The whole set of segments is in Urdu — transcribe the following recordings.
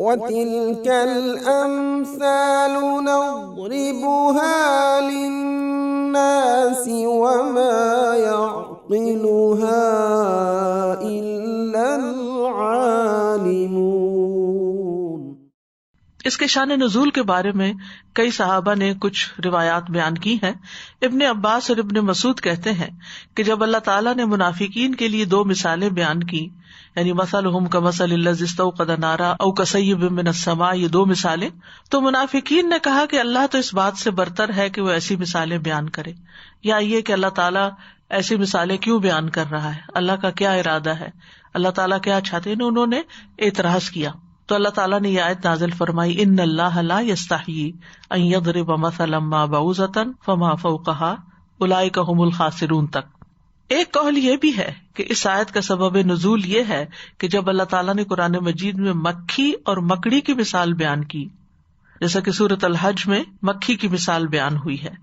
وَتِلْكَ الْأَمْثَالُ نَضْرِبُهَا لِلنَّاسِ وَمَا يَعْقِلُهَا إِلَّا الْعَالِمُونَ۔ اس کے شان نزول کے بارے میں کئی صحابہ نے کچھ روایات بیان کی ہیں۔ ابن عباس اور ابن مسعود کہتے ہیں کہ جب اللہ تعالیٰ نے منافقین کے لیے 2 مثالیں بیان کی، یعنی مثلہم کمثل الذی استوقد نارا او کصیب من السماء، یہ 2 مثالیں، تو منافقین نے کہا کہ اللہ تو اس بات سے برتر ہے کہ وہ ایسی مثالیں بیان کرے، یا یہ کہ اللہ تعالیٰ ایسی مثالیں کیوں بیان کر رہا ہے، اللہ کا کیا ارادہ ہے، اللہ تعالیٰ کیا چاہتے ہیں۔ انہوں نے اعتراض کیا تو اللہ تعالیٰ نے یہ آیت نازل فرمائی، ان اللہ لا یستحیی ان یضرب مثلا ما بعوضۃ فما فوقها اولئک هم الخاسرون تک۔ ایک قول یہ بھی ہے کہ اس آیت کا سبب نزول یہ ہے کہ جب اللہ تعالیٰ نے قرآن مجید میں مکھی اور مکڑی کی مثال بیان کی، جیسا کہ سورۃ الحج میں مکھی کی مثال بیان ہوئی ہے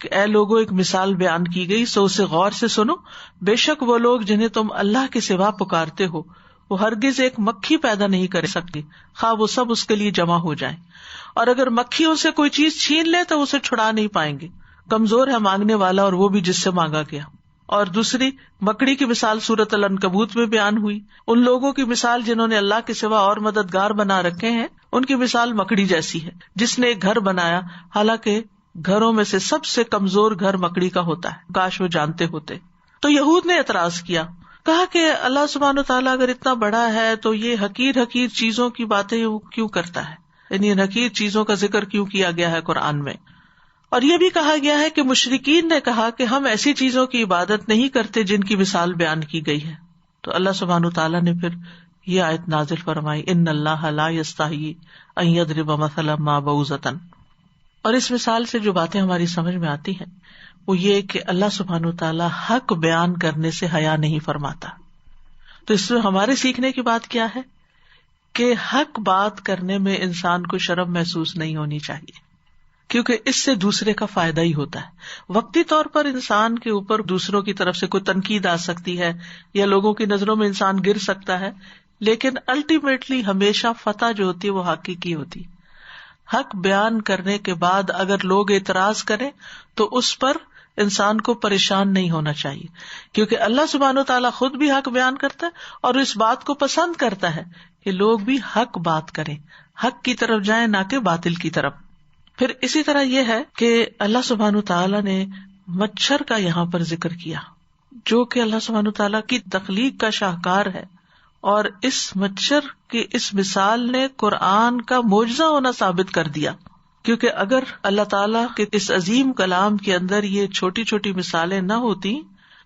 کہ اے لوگوں ایک مثال بیان کی گئی سو اسے غور سے سنو، بے شک وہ لوگ جنہیں تم اللہ کے سوا پکارتے ہو وہ ہرگز ایک مکھی پیدا نہیں کر سکتی، خواہ وہ سب اس کے لیے جمع ہو جائیں، اور اگر مکھی ان سے کوئی چیز چھین لے تو اسے چھڑا نہیں پائیں گے، کمزور ہے مانگنے والا اور وہ بھی جس سے مانگا گیا۔ اور دوسری مکڑی کی مثال سورۃ العنکبوت میں بیان ہوئی، ان لوگوں کی مثال جنہوں نے اللہ کے سوا اور مددگار بنا رکھے ہیں، ان کی مثال مکڑی جیسی ہے جس نے ایک گھر بنایا، حالانکہ گھروں میں سے سب سے کمزور گھر مکڑی کا ہوتا ہے، کاش وہ جانتے ہوتے۔ تو یہود نے اعتراض کیا، کہا کہ اللہ سبحانہ وتعالیٰ اگر اتنا بڑا ہے تو یہ حقیر چیزوں کی باتیں کیوں کرتا ہے، یعنی حقیر چیزوں کا ذکر کیوں کیا گیا ہے قرآن میں۔ اور یہ بھی کہا گیا ہے کہ مشرکین نے کہا کہ ہم ایسی چیزوں کی عبادت نہیں کرتے جن کی مثال بیان کی گئی ہے، تو اللہ سبحانہ وتعالیٰ نے پھر یہ آیت نازل فرمائی، ان اللہ لا یستحیی ان یضرب مثلا ما بعوضۃ۔ اور اس مثال سے جو باتیں ہماری سمجھ میں آتی ہیں وہ یہ کہ اللہ سبحانہ وتعالیٰ حق بیان کرنے سے حیا نہیں فرماتا۔ تو اس میں ہمارے سیکھنے کی بات کیا ہے کہ حق بات کرنے میں انسان کو شرم محسوس نہیں ہونی چاہیے، کیونکہ اس سے دوسرے کا فائدہ ہی ہوتا ہے۔ وقتی طور پر انسان کے اوپر دوسروں کی طرف سے کوئی تنقید آ سکتی ہے یا لوگوں کی نظروں میں انسان گر سکتا ہے، لیکن الٹیمیٹلی ہمیشہ فتح جو ہوتی ہے وہ حق کی ہوتی ہے۔ حق بیان کرنے کے بعد اگر لوگ اعتراض کریں تو اس پر انسان کو پریشان نہیں ہونا چاہیے، کیونکہ اللہ سبحانہ وتعالیٰ خود بھی حق بیان کرتا ہے اور اس بات کو پسند کرتا ہے کہ لوگ بھی حق بات کریں، حق کی طرف جائیں نہ کہ باطل کی طرف۔ پھر اسی طرح یہ ہے کہ اللہ سبحانہ وتعالیٰ نے مچھر کا یہاں پر ذکر کیا، جو کہ اللہ سبحانہ وتعالیٰ کی تخلیق کا شاہکار ہے، اور اس مچھر کی اس مثال نے قرآن کا معجزہ ہونا ثابت کر دیا، کیونکہ اگر اللہ تعالیٰ کے اس عظیم کلام کے اندر یہ چھوٹی چھوٹی مثالیں نہ ہوتی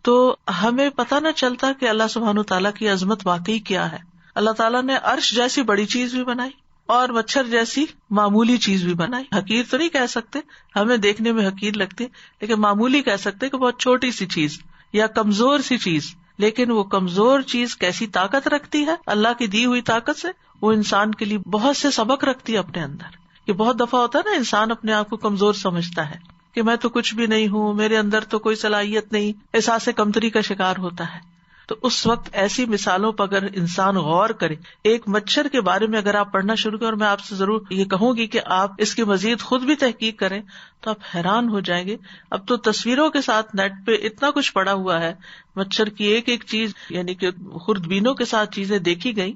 تو ہمیں پتہ نہ چلتا کہ اللہ سبحانہ وتعالیٰ کی عظمت واقعی کیا ہے۔ اللہ تعالیٰ نے عرش جیسی بڑی چیز بھی بنائی اور مچھر جیسی معمولی چیز بھی بنائی۔ حقیر تو نہیں کہہ سکتے، ہمیں دیکھنے میں حقیر لگتی، لیکن معمولی کہہ سکتے کہ بہت چھوٹی سی چیز یا کمزور سی چیز، لیکن وہ کمزور چیز کیسی طاقت رکھتی ہے، اللہ کی دی ہوئی طاقت سے وہ انسان کے لیے بہت سے سبق رکھتی ہے اپنے اندر۔ یہ بہت دفعہ ہوتا ہے نا، انسان اپنے آپ کو کمزور سمجھتا ہے کہ میں تو کچھ بھی نہیں ہوں، میرے اندر تو کوئی صلاحیت نہیں، احساس کمتری کا شکار ہوتا ہے۔ تو اس وقت ایسی مثالوں پر اگر انسان غور کرے، ایک مچھر کے بارے میں اگر آپ پڑھنا شروع کریں، اور میں آپ سے ضرور یہ کہوں گی کہ آپ اس کی مزید خود بھی تحقیق کریں، تو آپ حیران ہو جائیں گے۔ اب تو تصویروں کے ساتھ نیٹ پہ اتنا کچھ پڑا ہوا ہے مچھر کی، ایک ایک چیز یعنی کہ خوردبینوں کے ساتھ چیزیں دیکھی گئی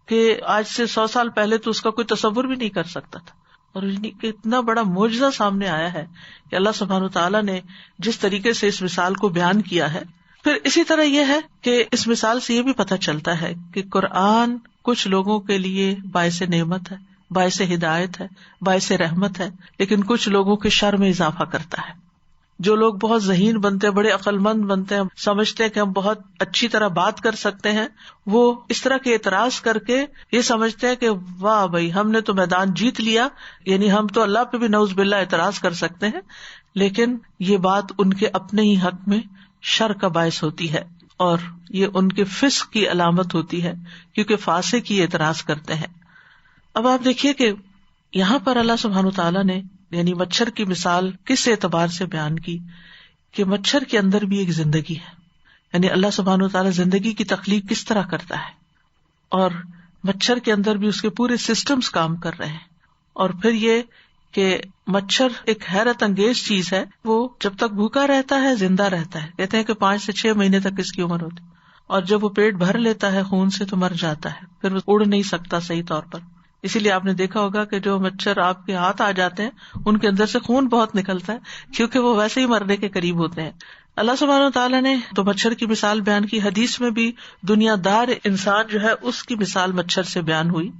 کہ آج سے 100 سال پہلے تو اس کا کوئی تصور بھی نہیں کر سکتا تھا، اور اتنا بڑا معجزہ سامنے آیا ہے کہ اللہ سبحانہ تعالیٰ نے جس طریقے سے اس مثال کو بیان کیا ہے۔ پھر اسی طرح یہ ہے کہ اس مثال سے یہ بھی پتہ چلتا ہے کہ قرآن کچھ لوگوں کے لیے باعث نعمت ہے، باعث ہدایت ہے، باعث رحمت ہے، لیکن کچھ لوگوں کے شر میں اضافہ کرتا ہے۔ جو لوگ بہت ذہین بنتے ہیں، بڑے عقل مند بنتے ہیں، سمجھتے ہیں کہ ہم بہت اچھی طرح بات کر سکتے ہیں، وہ اس طرح کے اعتراض کر کے یہ سمجھتے ہیں کہ واہ بھائی ہم نے تو میدان جیت لیا، یعنی ہم تو اللہ پہ بھی نعوذ باللہ اعتراض کر سکتے ہیں، لیکن یہ بات ان کے اپنے ہی حق میں شر کا باعث ہوتی ہے، اور یہ ان کے فسق کی علامت ہوتی ہے، کیونکہ فاسق ہی اعتراض کرتے ہیں۔ اب آپ دیکھیے کہ یہاں پر اللہ سبحانہ تعالیٰ نے یعنی مچھر کی مثال کس اعتبار سے بیان کی کہ مچھر کے اندر بھی ایک زندگی ہے، یعنی اللہ سبحانہ تعالیٰ زندگی کی تخلیق کس طرح کرتا ہے، اور مچھر کے اندر بھی اس کے پورے سسٹمز کام کر رہے ہیں. اور پھر یہ کہ مچھر ایک حیرت انگیز چیز ہے، وہ جب تک بھوکا رہتا ہے زندہ رہتا ہے. کہتے ہیں کہ 5 سے 6 مہینے تک اس کی عمر ہوتی، اور جب وہ پیٹ بھر لیتا ہے خون سے تو مر جاتا ہے، پھر وہ اڑ نہیں سکتا صحیح طور پر. اسی لیے آپ نے دیکھا ہوگا کہ جو مچھر آپ کے ہاتھ آ جاتے ہیں ان کے اندر سے خون بہت نکلتا ہے، کیونکہ وہ ویسے ہی مرنے کے قریب ہوتے ہیں. اللہ سبحانہ وتعالیٰ نے تو مچھر کی مثال بیان کی، حدیث میں بھی دنیا دار انسان جو ہے اس کی مثال مچھر سے بیان ہوئی.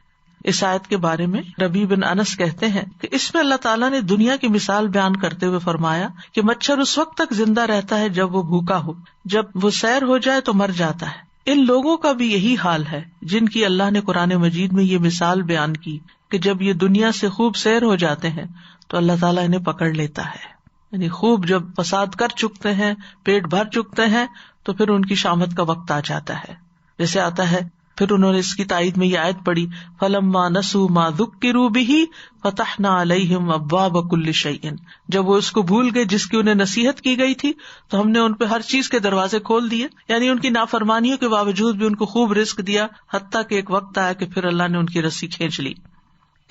اس آیت کے بارے میں ربیع بن انس کہتے ہیں کہ اس میں اللہ تعالیٰ نے دنیا کی مثال بیان کرتے ہوئے فرمایا کہ مچھر اس وقت تک زندہ رہتا ہے جب وہ بھوکا ہو، جب وہ سیر ہو جائے تو مر جاتا ہے. ان لوگوں کا بھی یہی حال ہے جن کی اللہ نے قرآن مجید میں یہ مثال بیان کی کہ جب یہ دنیا سے خوب سیر ہو جاتے ہیں تو اللہ تعالیٰ انہیں پکڑ لیتا ہے. یعنی خوب جب فساد کر چکتے ہیں، پیٹ بھر چکتے ہیں، تو پھر ان کی شامت کا وقت آ جاتا ہے. جیسے آتا ہے پھر انہوں نے اس کی تائید میں یہ آیت پڑھی، فَلَمَّا نَسُوا مَا ذُكِّرُوا بِهِ فَتَحْنَا عَلَيْهِمْ أَبْوَابَ كُلِّ شَيْءٍ. جب وہ اس کو بھول گئے جس کی انہیں نصیحت کی گئی تھی تو ہم نے ان پہ ہر چیز کے دروازے کھول دیے. یعنی ان کی نافرمانیوں کے باوجود بھی ان کو خوب رزق دیا، حتیٰ کہ ایک وقت آیا کہ پھر اللہ نے ان کی رسی کھینچ لی.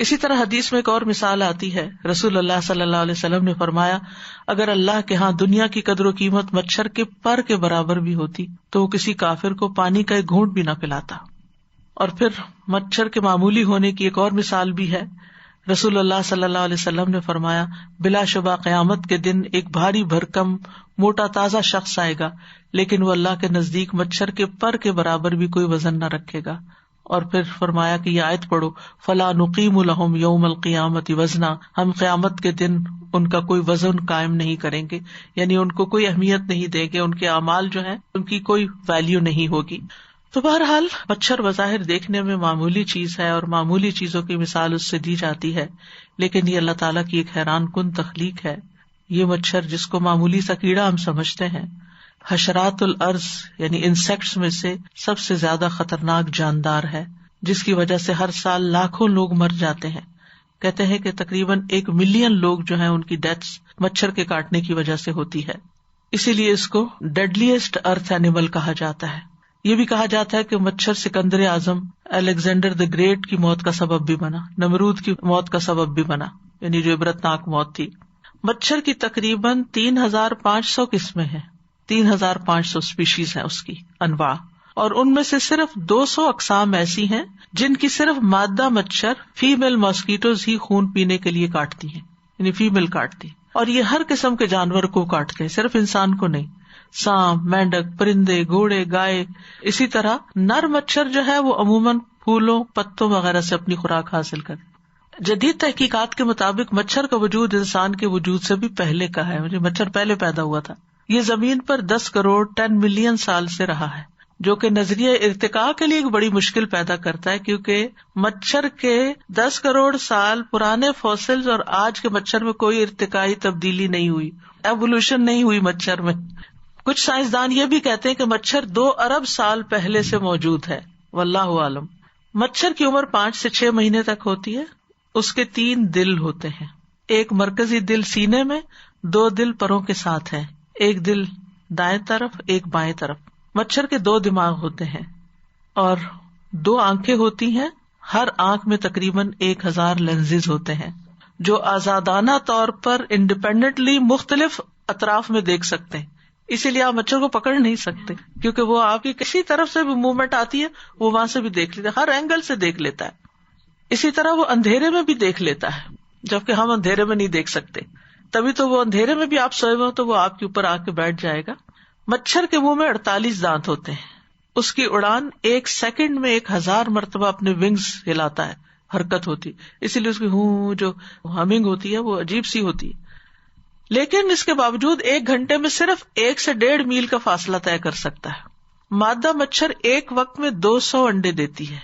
اسی طرح حدیث میں ایک اور مثال آتی ہے. رسول اللہ صلی اللہ علیہ وسلم نے فرمایا، اگر اللہ کے ہاں دنیا کی قدر و قیمت مچھر کے پر کے برابر بھی ہوتی تو وہ کسی کافر کو پانی کا ایک گھونٹ بھی نہ پلاتا. اور پھر مچھر کے معمولی ہونے کی ایک اور مثال بھی ہے. رسول اللہ صلی اللہ علیہ وسلم نے فرمایا، بلا شبہ قیامت کے دن ایک بھاری بھرکم موٹا تازہ شخص آئے گا، لیکن وہ اللہ کے نزدیک مچھر کے پر کے برابر بھی کوئی وزن نہ رکھے گا. اور پھر فرمایا کہ یہ آیت پڑھو، فلا نقیم لہم یوم القیامت وزنا، ہم قیامت کے دن ان کا کوئی وزن قائم نہیں کریں گے، یعنی ان کو کوئی اہمیت نہیں دیں گے، ان کے اعمال جو ہیں ان کی کوئی ویلیو نہیں ہوگی. تو بہرحال مچھر بظاہر دیکھنے میں معمولی چیز ہے اور معمولی چیزوں کی مثال اس سے دی جاتی ہے، لیکن یہ اللہ تعالیٰ کی ایک حیران کن تخلیق ہے. یہ مچھر جس کو معمولی سا کیڑا ہم سمجھتے ہیں، حشرات الارض یعنی انسیکٹس میں سے سب سے زیادہ خطرناک جاندار ہے، جس کی وجہ سے ہر سال لاکھوں لوگ مر جاتے ہیں. کہتے ہیں کہ تقریباً 1 ملین لوگ جو ہیں ان کی ڈیتھس مچھر کے کاٹنے کی وجہ سے ہوتی ہے. اسی لیے اس کو ڈیڈلیسٹ ارتھ اینیمل کہا جاتا ہے. یہ بھی کہا جاتا ہے کہ مچھر سکندر اعظم الیگزینڈر دی گریٹ کی موت کا سبب بھی بنا، نمرود کی موت کا سبب بھی بنا، یعنی جو عبرتناک موت تھی. مچھر کی تقریباً 3500 قسمیں ہیں، 3500 اسپیشیز ہیں اس کی انواع، اور ان میں سے صرف 200 اقسام ایسی ہیں جن کی صرف مادہ مچھر فیمیل ماسکیٹوز ہی خون پینے کے لیے کاٹتی ہیں، یعنی فیمیل کاٹتی، اور یہ ہر قسم کے جانور کو کاٹتے ہیں، صرف انسان کو نہیں. سانپ، مینڈک، پرندے، گھوڑے، گائے. اسی طرح نر مچھر جو ہے وہ عموماً پھولوں، پتوں وغیرہ سے اپنی خوراک حاصل کرتے. جدید تحقیقات کے مطابق مچھر کا وجود انسان کے وجود سے بھی پہلے کا ہے، مچھر پہلے پیدا ہوا تھا. یہ زمین پر 10 کروڑ 10 ملین سال سے رہا ہے، جو کہ نظریہ ارتقاء کے لیے ایک بڑی مشکل پیدا کرتا ہے، کیونکہ مچھر کے 10 کروڑ سال پرانے فوسلز اور آج کے مچھر میں کوئی ارتقائی تبدیلی نہیں ہوئی، ایوولوشن نہیں ہوئی مچھر میں. کچھ سائنسدان یہ بھی کہتے ہیں کہ مچھر 2 ارب سال پہلے سے موجود ہے، واللہ عالم. مچھر کی عمر 5 سے 6 مہینے تک ہوتی ہے. اس کے 3 دل ہوتے ہیں، ایک مرکزی دل سینے میں، 2 دل پروں کے ساتھ ہیں، ایک دل دائیں طرف، ایک بائیں طرف. مچھر کے 2 دماغ ہوتے ہیں اور 2 آنکھیں ہوتی ہیں. ہر آنکھ میں تقریباً 1000 لینزز ہوتے ہیں جو آزادانہ طور پر انڈیپینڈنٹلی مختلف اطراف میں دیکھ سکتے ہیں. اسی لیے آپ مچھر کو پکڑ نہیں سکتے، کیونکہ وہ آپ کی کسی طرف سے بھی موومنٹ آتی ہے وہ وہاں سے بھی دیکھ لیتا ہے، ہر اینگل سے دیکھ لیتا ہے. اسی طرح وہ اندھیرے میں بھی دیکھ لیتا ہے، جبکہ ہم اندھیرے میں نہیں دیکھ سکتے. تبھی تو وہ اندھیرے میں بھی آپ سوئے ہوئے تو وہ آپ کے اوپر آ کے بیٹھ جائے گا. مچھر کے منہ میں 48 دانت ہوتے ہیں. اس کی اڑان 1 سیکنڈ میں 1000 مرتبہ اپنے ونگز ہلاتا ہے، حرکت ہوتی، اسی لیے اس کی جو ہمنگ ہوتی ہے وہ عجیب سی ہوتی ہے. لیکن اس کے باوجود 1 گھنٹے میں صرف 1 سے 1.5 میل کا فاصلہ طے کر سکتا ہے. مادہ مچھر ایک وقت میں 200 انڈے دیتی ہے.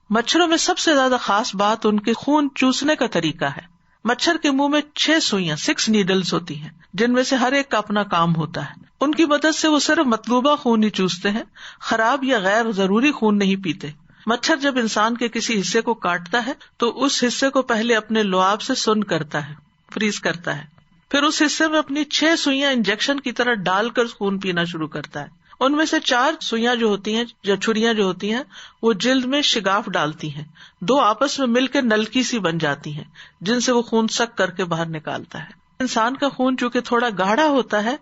مچھروں میں سب سے زیادہ خاص بات ان کے خون چوسنے کا طریقہ ہے. مچھر کے منہ میں 6 سوئیاں 6 نیڈلز ہوتی ہیں، جن میں سے ہر ایک کا اپنا کام ہوتا ہے. ان کی مدد سے وہ صرف مطلوبہ خون ہی چوستے ہیں، خراب یا غیر ضروری خون نہیں پیتے. مچھر جب انسان کے کسی حصے کو کاٹتا ہے تو اس حصے کو پہلے اپنے لعاب سے سن کرتا ہے، فریز کرتا ہے، پھر اس حصے میں اپنی 6 سوئیاں انجیکشن کی طرح ڈال کر خون پینا شروع کرتا ہے. ان میں سے 4 سوئیاں جو ہوتی ہیں یا چھریاں جو ہوتی ہیں وہ جلد میں شگاف ڈالتی ہیں، 2 آپس میں مل کے نلکی سی بن جاتی ہیں جن سے وہ خون سک کر کے باہر نکالتا ہے. انسان کا خون چونکہ تھوڑا گاڑھا ہوتا ہے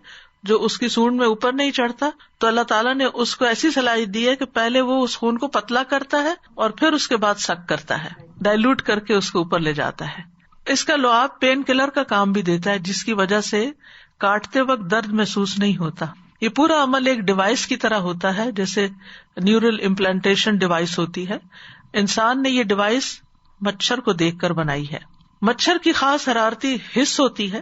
جو اس کی سونڈ میں اوپر نہیں چڑھتا، تو اللہ تعالیٰ نے اس کو ایسی صلاحیت دی ہے کہ پہلے وہ اس خون کو پتلا کرتا ہے اور پھر اس کے بعد سک کرتا ہے، ڈائلوٹ کر کے اس کو اوپر لے جاتا ہے. اس کا لعاب پین کلر کا کام بھی دیتا ہے جس کی وجہ سے کاٹتے وقت درد محسوس نہیں ہوتا. یہ پورا عمل ایک ڈیوائس کی طرح ہوتا ہے، جیسے نیورل امپلانٹیشن ڈیوائس ہوتی ہے. انسان نے یہ ڈیوائس مچھر کو دیکھ کر بنائی ہے. مچھر کی خاص حرارتی حس ہوتی ہے،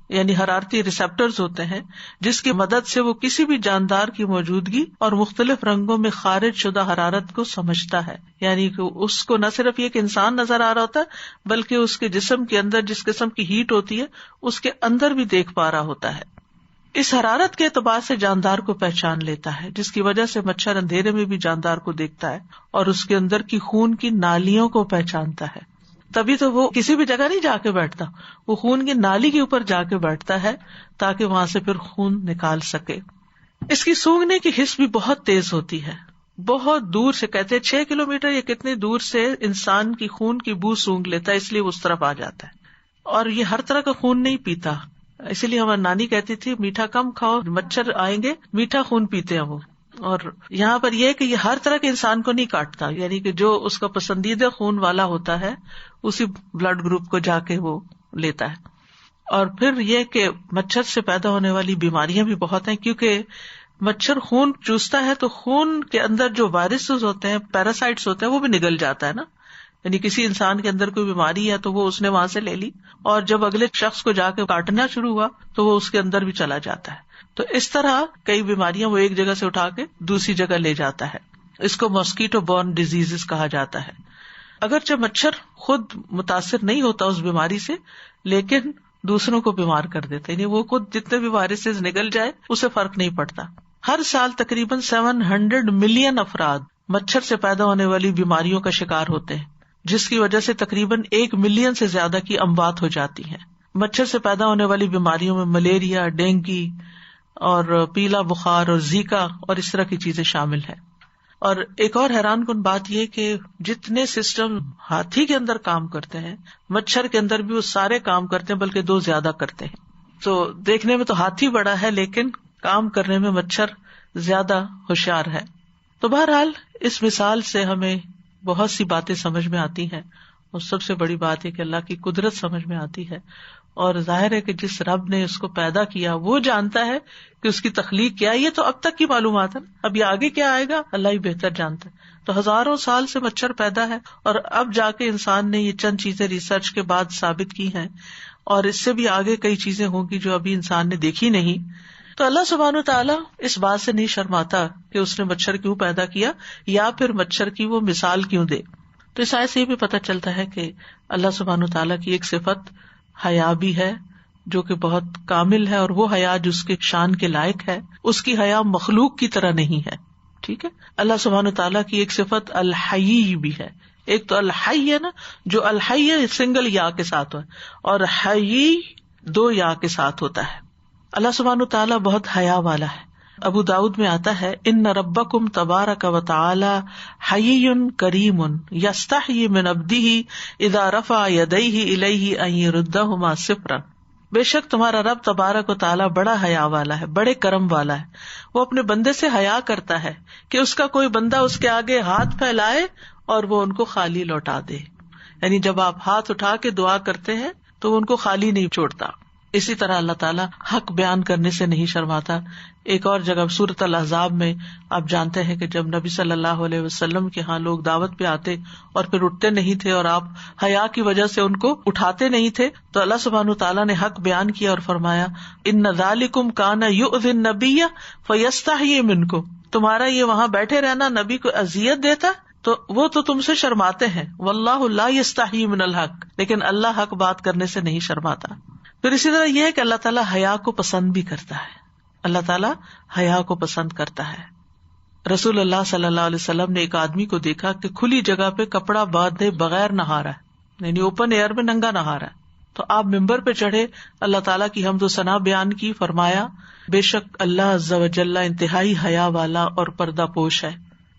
یعنی حرارتی ریسپٹرز ہوتے ہیں جس کی مدد سے وہ کسی بھی جاندار کی موجودگی اور مختلف رنگوں میں خارج شدہ حرارت کو سمجھتا ہے. یعنی کہ اس کو نہ صرف یہ کہ انسان نظر آ رہا ہوتا ہے بلکہ اس کے جسم کے اندر جس قسم کی ہیٹ ہوتی ہے اس کے اندر بھی دیکھ پا رہا ہوتا ہے. اس حرارت کے اعتبار سے جاندار کو پہچان لیتا ہے، جس کی وجہ سے مچھر اندھیرے میں بھی جاندار کو دیکھتا ہے اور اس کے اندر کی خون کی نالیوں کو پہچانتا ہے. تبھی تو وہ کسی بھی جگہ نہیں جا کے بیٹھتا، وہ خون کی نالی کے اوپر جا کے بیٹھتا ہے تاکہ وہاں سے پھر خون نکال سکے. اس کی سونگنے کی حس بھی بہت تیز ہوتی ہے. بہت دور سے، کہتے 6 کلومیٹر یا کتنے دور سے انسان کی خون کی بو سونگ لیتا ہے، اس لیے وہ اس طرف آ جاتا ہے. اور یہ ہر طرح کا خون نہیں پیتا، اسی لیے ہماری نانی کہتی تھی میٹھا کم کھاؤ، مچھر آئیں گے، میٹھا خون پیتے ہیں وہ. اور یہاں پر یہ کہ یہ ہر طرح کے انسان کو نہیں کاٹتا، یعنی کہ جو اس کا پسندیدہ خون والا ہوتا ہے اسی بلڈ گروپ کو جا کے وہ لیتا ہے. اور پھر یہ کہ مچھر سے پیدا ہونے والی بیماریاں بھی بہت ہیں، کیونکہ مچھر خون چوستا ہے تو خون کے اندر جو وائرسز ہوتے ہیں، پیراسائٹس ہوتے ہیں، وہ بھی نگل جاتا ہے نا. یعنی کسی انسان کے اندر کوئی بیماری ہے تو وہ اس نے وہاں سے لے لی، اور جب اگلے شخص کو جا کے کاٹنا شروع ہوا تو وہ اس کے اندر بھی چلا جاتا ہے. تو اس طرح کئی بیماریاں وہ ایک جگہ سے اٹھا کے دوسری جگہ لے جاتا ہے. اس کو ماسکیٹو بورن ڈیزیز کہا جاتا ہے. اگرچہ مچھر خود متاثر نہیں ہوتا اس بیماری سے، لیکن دوسروں کو بیمار کر دیتا ہے. یعنی وہ خود جتنے بھی وائرسز نگل جائے اسے فرق نہیں پڑتا. ہر سال تقریباً 700 ملین افراد مچھر سے پیدا ہونے والی بیماریوں کا شکار ہوتے ہیں، جس کی وجہ سے تقریباً 1 ملین سے زیادہ کی اموات ہو جاتی ہیں. مچھر سے پیدا ہونے والی بیماریوں میں ملیریا، ڈینگی اور پیلا بخار اور زیکا اور اس طرح کی چیزیں شامل ہیں. اور ایک اور حیران کن بات یہ کہ جتنے سسٹم ہاتھی کے اندر کام کرتے ہیں، مچھر کے اندر بھی وہ سارے کام کرتے ہیں، بلکہ 2 زیادہ کرتے ہیں. تو دیکھنے میں تو ہاتھی بڑا ہے لیکن کام کرنے میں مچھر زیادہ ہوشیار ہے. تو بہرحال اس مثال سے ہمیں بہت سی باتیں سمجھ میں آتی ہیں، اور سب سے بڑی بات ہے کہ اللہ کی قدرت سمجھ میں آتی ہے. اور ظاہر ہے کہ جس رب نے اس کو پیدا کیا وہ جانتا ہے کہ اس کی تخلیق کیا ہے. یہ تو اب تک کی معلومات ہے، اب یہ آگے کیا آئے گا اللہ ہی بہتر جانتا ہے. تو ہزاروں سال سے مچھر پیدا ہے، اور اب جا کے انسان نے یہ چند چیزیں ریسرچ کے بعد ثابت کی ہیں، اور اس سے بھی آگے کئی چیزیں ہوں گی جو ابھی انسان نے دیکھی نہیں. تو اللہ سبحانہ وتعالیٰ اس بات سے نہیں شرماتا کہ اس نے مچھر کیوں پیدا کیا یا پھر مچھر کی وہ مثال کیوں دے. تو اس آیت سے یہ بھی پتہ چلتا ہے کہ اللہ سبحانہ وتعالیٰ کی ایک صفت حیا بھی ہے جو کہ بہت کامل ہے، اور وہ حیا جو اس کے شان کے لائق ہے. اس کی حیا مخلوق کی طرح نہیں ہے. ٹھیک ہے. اللہ سبحانہ وتعالیٰ کی ایک صفت الحی بھی ہے. ایک تو الحی ہے نا، جو الحی سنگل یا کے ساتھ ہے، اور حی 2 یا کے ساتھ ہوتا ہے. اللہ سبحانہ وتعالیٰ بہت حیا والا ہے. ابو داؤد میں آتا ہے ان ربکم تبارک و تعالی حی کریم یستحیی من عبدہ اذا رفع یدیہ الیہ ان یردہما صفرا. بے شک تمہارا رب تبارک و تعالیٰ بڑا حیا والا ہے، بڑے کرم والا ہے. وہ اپنے بندے سے حیا کرتا ہے کہ اس کا کوئی بندہ اس کے آگے ہاتھ پھیلائے اور وہ ان کو خالی لوٹا دے. یعنی جب آپ ہاتھ اٹھا کے دعا کرتے ہیں تو وہ ان کو خالی نہیں چھوڑتا. اسی طرح اللہ تعالیٰ حق بیان کرنے سے نہیں شرماتا. ایک اور جگہ سورۃ الاحزاب میں آپ جانتے ہیں کہ جب نبی صلی اللہ علیہ وسلم کے ہاں لوگ دعوت پہ آتے اور پھر اٹھتے نہیں تھے اور آپ حیا کی وجہ سے ان کو اٹھاتے نہیں تھے، تو اللہ سبحانہ وتعالیٰ نے حق بیان کیا اور فرمایا ان ذالکم کان یؤذی النبی فیستحیی منکم. تمہارا یہ وہاں بیٹھے رہنا نبی کو اذیت دیتا تو وہ تو تم سے شرماتے ہیں. واللہ لا یستحیی من الحق، لیکن اللہ حق بات کرنے سے نہیں شرماتا. پھر اسی طرح یہ ہے کہ اللہ تعالیٰ حیا کو پسند بھی کرتا ہے. اللہ تعالیٰ حیا کو پسند کرتا ہے. رسول اللہ صلی اللہ علیہ وسلم نے ایک آدمی کو دیکھا کہ کھلی جگہ پہ کپڑا باندھے بغیر نہا رہا ہے، یعنی اوپن ایئر میں ننگا نہا رہا ہے. تو آپ ممبر پہ چڑھے، اللہ تعالیٰ کی حمد و ثنا بیان کی، فرمایا بے شک اللہ عز و جل انتہائی حیا والا اور پردہ پوش ہے،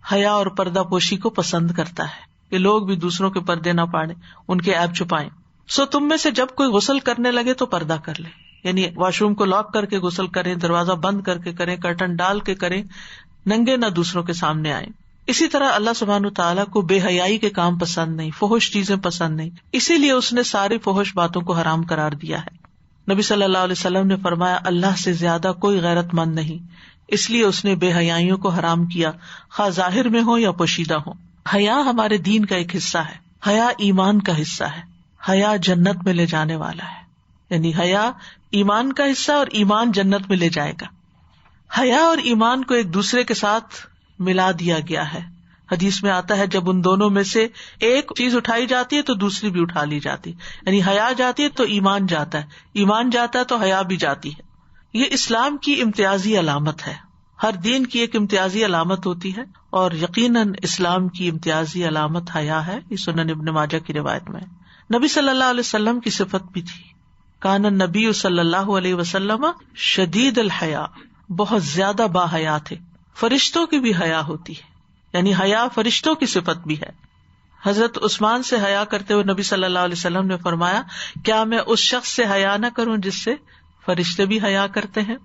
حیا اور پردہ پوشی کو پسند کرتا ہے کہ لوگ بھی دوسروں کے پردے نہ پاڑیں، ان کے عیب چھپائیں۔ سو تم میں سے جب کوئی غسل کرنے لگے تو پردہ کر لے، یعنی واش روم کو لاک کر کے غسل کریں، دروازہ بند کر کے کریں، کرٹن ڈال کے کریں، ننگے نہ دوسروں کے سامنے آئیں۔ اسی طرح اللہ سبحانہ تعالیٰ کو بے حیائی کے کام پسند نہیں، فحش چیزیں پسند نہیں، اسی لیے اس نے ساری فحش باتوں کو حرام قرار دیا ہے۔ نبی صلی اللہ علیہ وسلم نے فرمایا اللہ سے زیادہ کوئی غیرت مند نہیں، اس لیے اس نے بے حیائیوں کو حرام کیا، خواہ ظاہر میں ہو یا پوشیدہ ہو۔ حیا ہمارے دین کا ایک حصہ ہے، حیا ایمان کا حصہ ہے، حیا جنت میں لے جانے والا ہے، یعنی حیا ایمان کا حصہ اور ایمان جنت میں لے جائے گا۔ حیا اور ایمان کو ایک دوسرے کے ساتھ ملا دیا گیا ہے، حدیث میں آتا ہے جب ان دونوں میں سے ایک چیز اٹھائی جاتی ہے تو دوسری بھی اٹھا لی جاتی ہے، یعنی حیا جاتی ہے تو ایمان جاتا ہے، ایمان جاتا ہے تو حیا بھی جاتی ہے۔ یہ اسلام کی امتیازی علامت ہے، ہر دین کی ایک امتیازی علامت ہوتی ہے، اور یقیناً اسلام کی امتیازی علامت حیا ہے۔ یہ سنن ابن ماجہ کی روایت میں نبی صلی اللہ علیہ وسلم کی صفت بھی تھی، کان النبی صلی اللہ علیہ وسلم شدید الحیا، بہت زیادہ با حیا تھے۔ فرشتوں کی بھی حیا ہوتی ہے، یعنی حیا فرشتوں کی صفت بھی ہے۔ حضرت عثمان سے حیا کرتے ہوئے نبی صلی اللہ علیہ وسلم نے فرمایا کیا میں اس شخص سے حیا نہ کروں جس سے فرشتے بھی حیا کرتے ہیں؟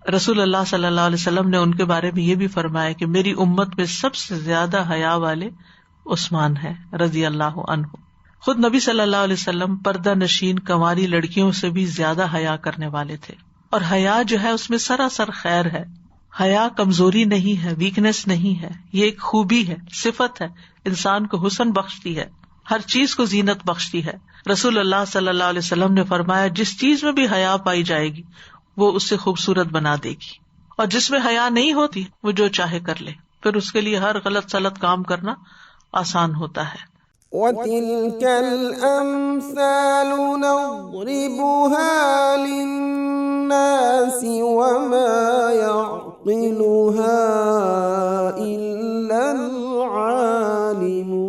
رسول اللہ صلی اللہ علیہ وسلم نے ان کے بارے میں یہ بھی فرمایا کہ میری امت میں سب سے زیادہ حیا والے عثمان ہیں رضی اللہ عنہ۔ خود نبی صلی اللہ علیہ وسلم پردہ نشین کنواری لڑکیوں سے بھی زیادہ حیا کرنے والے تھے، اور حیا جو ہے اس میں سراسر خیر ہے۔ حیا کمزوری نہیں ہے، ویکنیس نہیں ہے، یہ ایک خوبی ہے، صفت ہے، انسان کو حسن بخشتی ہے، ہر چیز کو زینت بخشتی ہے۔ رسول اللہ صلی اللہ علیہ وسلم نے فرمایا جس چیز میں بھی حیا پائی جائے گی وہ اسے خوبصورت بنا دے گی، اور جس میں حیا نہیں ہوتی وہ جو چاہے کر لے، پھر اس کے لیے ہر غلط سلط کام کرنا آسان ہوتا ہے۔ وَتِلْكَ الْأَمْثَالُ نَضْرِبُهَا لِلنَّاسِ وَمَا يَعْقِلُهَا إِلَّا الْعَالِمُونَ۔